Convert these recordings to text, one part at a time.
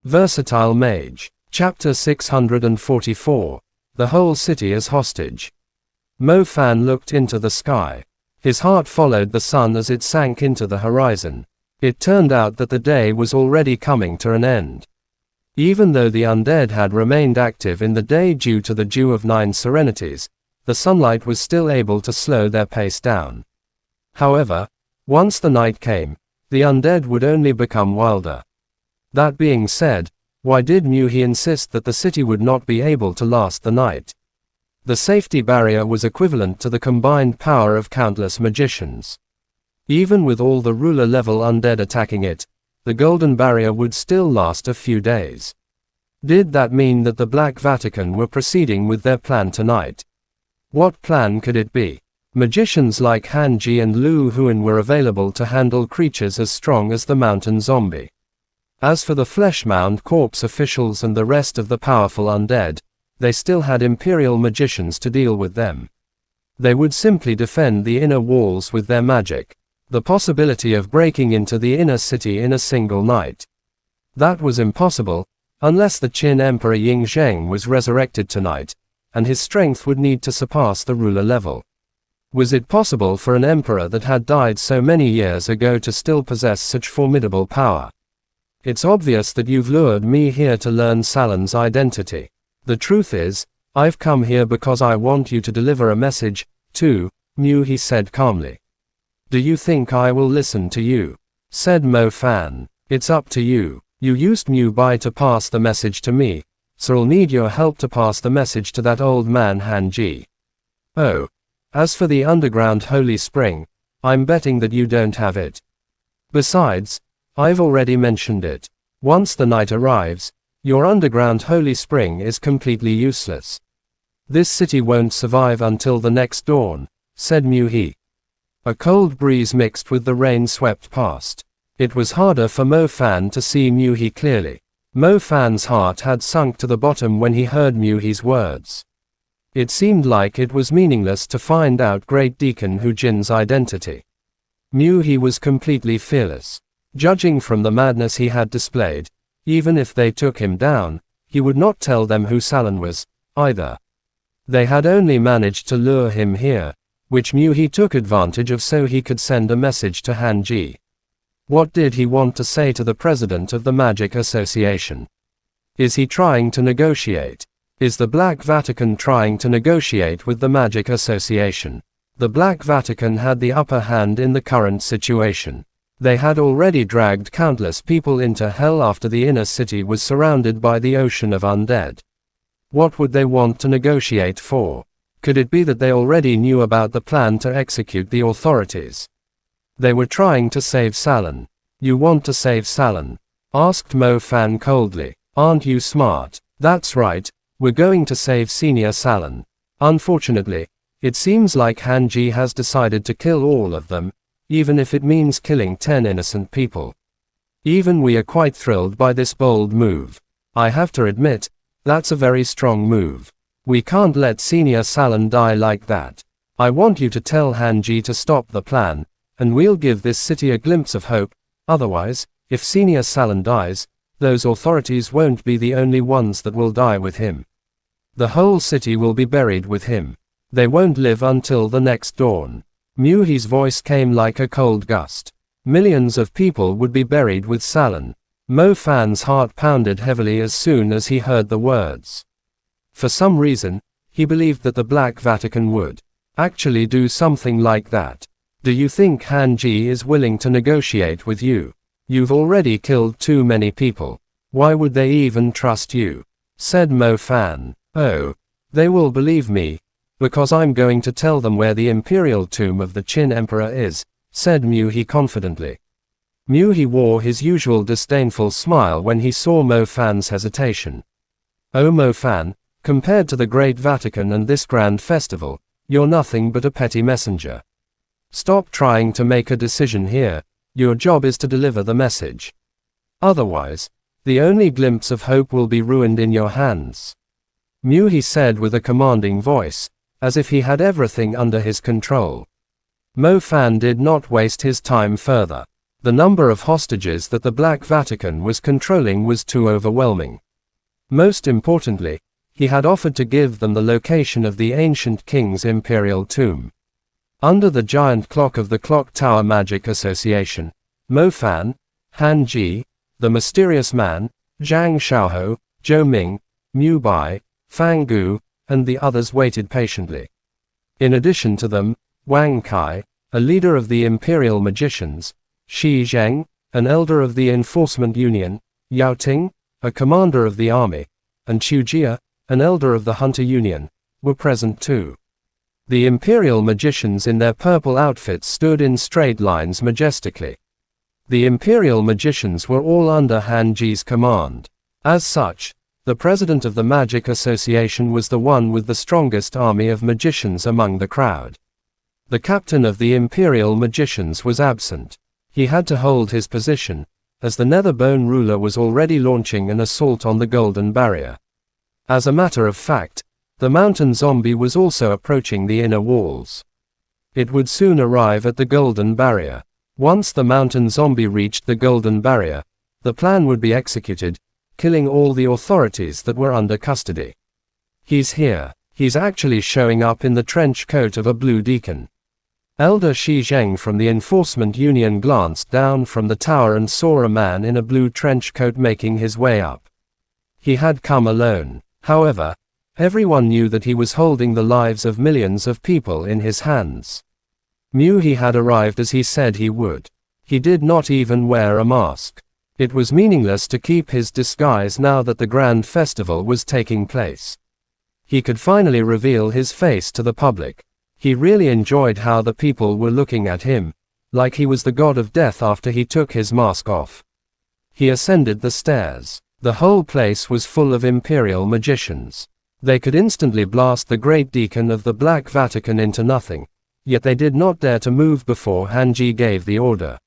Versatile Mage. Chapter 644. The whole city as hostage. Mo Fan looked into the sky. His heart followed the sun as it sank into the horizon. It turned out that the day was already coming to an end. Even though the undead had remained active in the day due to the Dew of 9 Serenities, the sunlight was still able to slow their pace down. However, once the night came, the undead would only become wilder. That being said, why did Muhi insist that the city would not be able to last the night? The safety barrier was equivalent to the combined power of countless magicians. Even with all the ruler-level undead attacking it, the golden barrier would still last a few days. Did that mean that the Black Vatican were proceeding with their plan tonight? What plan could it be? Magicians like Han Ji and Lu Huan were available to handle creatures as strong as the mountain zombie. As for the flesh-mound corpse officials and the rest of the powerful undead, they still had imperial magicians to deal with them. They would simply defend the inner walls with their magic. The possibility of breaking into the inner city in a single night. That was impossible, unless the Qin Emperor Ying Zheng was resurrected tonight, and his strength would need to surpass the ruler level. Was it possible for an emperor that had died so many years ago to still possess such formidable power? It's obvious that you've lured me here to learn Salan's identity. The truth is, I've come here because I want you to deliver a message, to Mu, he said calmly. Do you think I will listen to you? Said Mo Fan. It's up to you. You used Mu Bai to pass the message to me, so I'll need your help to pass the message to that old man Han Ji. Oh. As for the underground holy spring, I'm betting that you don't have it. Besides, I've already mentioned it. Once the night arrives, your underground holy spring is completely useless. This city won't survive until the next dawn, said Mu He. A cold breeze mixed with the rain swept past. It was harder for Mo Fan to see Mu He clearly. Mo Fan's heart had sunk to the bottom when he heard Mu He's words. It seemed like it was meaningless to find out Great Deacon Hu Jin's identity. Mu He was completely fearless. Judging from the madness he had displayed, even if they took him down, he would not tell them who Salan was, either. They had only managed to lure him here, which Mu He took advantage of so he could send a message to Han Ji. What did he want to say to the president of the Magic Association? Is he trying to negotiate? Is the Black Vatican trying to negotiate with the Magic Association? The Black Vatican had the upper hand in the current situation. They had already dragged countless people into hell after the inner city was surrounded by the ocean of undead. What would they want to negotiate for? Could it be that they already knew about the plan to execute the authorities? They were trying to save Salan. You want to save Salan? Asked Mo Fan coldly. Aren't you smart? That's right, we're going to save Senior Salan. Unfortunately, it seems like Han Ji has decided to kill all of them, even if it means killing 10 innocent people. Even we are quite thrilled by this bold move. I have to admit, that's a very strong move. We can't let Senior Salan die like that. I want you to tell Han Ji to stop the plan, and we'll give this city a glimpse of hope. Otherwise, if Senior Salan dies, those authorities won't be the only ones that will die with him. The whole city will be buried with him. They won't live until the next dawn. Mu He's voice came like a cold gust. Millions of people would be buried with Salan. Mo Fan's heart pounded heavily as soon as he heard the words. For some reason, he believed that the Black Vatican would actually do something like that. Do you think Han Ji is willing to negotiate with you? You've already killed too many people. Why would they even trust you? Said Mo Fan. Oh, they will believe me, because I'm going to tell them where the imperial tomb of the Qin Emperor is, said Mu He confidently. Mu He wore his usual disdainful smile when he saw Mo Fan's hesitation. Oh Mo Fan, compared to the Great Vatican and this grand festival, you're nothing but a petty messenger. Stop trying to make a decision here, your job is to deliver the message. Otherwise, the only glimpse of hope will be ruined in your hands. Mu He said with a commanding voice, as if he had everything under his control. Mo Fan did not waste his time further. The number of hostages that the Black Vatican was controlling was too overwhelming. Most importantly, he had offered to give them the location of the ancient king's imperial tomb. Under the giant clock of the Clock Tower Magic Association, Mo Fan, Han Ji, the Mysterious Man, Zhang Xiaohou, Zhou Ming, Mu Bai, Fang Gu, and the others waited patiently. In addition to them, Wang Kai, a leader of the Imperial Magicians, Shi Zheng, an elder of the Enforcement Union, Yao Ting, a commander of the army, and Chu Jia, an elder of the Hunter Union, were present too. The Imperial Magicians in their purple outfits stood in straight lines majestically. The Imperial Magicians were all under Han Ji's command. As such, the president of the Magic Association was the one with the strongest army of magicians among the crowd. The captain of the Imperial Magicians was absent. He had to hold his position, as the Netherbone ruler was already launching an assault on the Golden Barrier. As a matter of fact, the mountain zombie was also approaching the inner walls. It would soon arrive at the Golden Barrier. Once the mountain zombie reached the Golden Barrier, the plan would be executed, killing all the authorities that were under custody. He's here. He's actually showing up in the trench coat of a blue deacon. Elder Shi Zheng from the Enforcement Union glanced down from the tower and saw a man in a blue trench coat making his way up. He had come alone. However, everyone knew that he was holding the lives of millions of people in his hands. He had arrived as he said he would. He did not even wear a mask. It was meaningless to keep his disguise now that the grand festival was taking place. He could finally reveal his face to the public. He really enjoyed how the people were looking at him, like he was the god of death after he took his mask off. He ascended the stairs. The whole place was full of Imperial magicians. They could instantly blast the Great Deacon of the Black Vatican into nothing, yet they did not dare to move before Han Ji gave the order.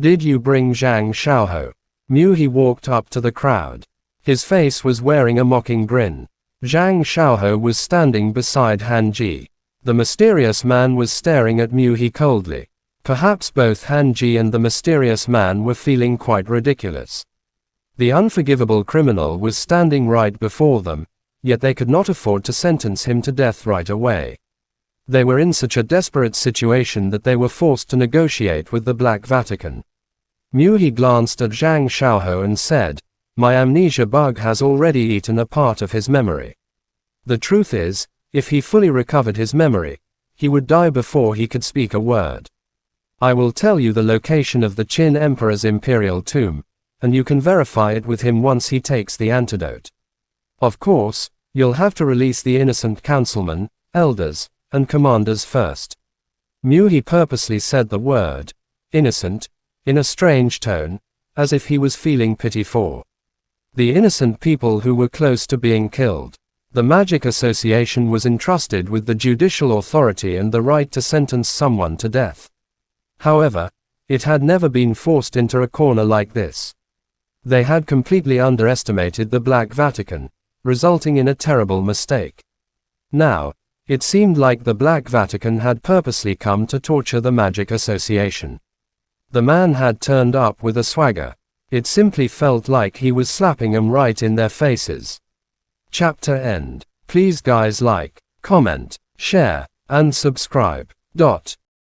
Did you bring Zhang Xiaohou? He walked up to the crowd. His face was wearing a mocking grin. Zhang Xiaohou was standing beside Han Ji. The mysterious man was staring at He coldly. Perhaps both Han Ji and the mysterious man were feeling quite ridiculous. The unforgivable criminal was standing right before them, yet they could not afford to sentence him to death right away. They were in such a desperate situation that they were forced to negotiate with the Black Vatican. He glanced at Zhang Xiaohou and said, "My amnesia bug has already eaten a part of his memory. The truth is, if he fully recovered his memory, he would die before he could speak a word. I will tell you the location of the Qin Emperor's imperial tomb, and you can verify it with him once he takes the antidote. Of course, you'll have to release the innocent councilmen, elders, and commanders first." He purposely said the word, innocent, in a strange tone, as if he was feeling pity for the innocent people who were close to being killed. The Magic Association was entrusted with the judicial authority and the right to sentence someone to death. However, it had never been forced into a corner like this. They had completely underestimated the Black Vatican, resulting in a terrible mistake. Now, it seemed like the Black Vatican had purposely come to torture the Magic Association. The man had turned up with a swagger. It simply felt like he was slapping them right in their faces. Chapter end. Please guys like, comment, share, and subscribe.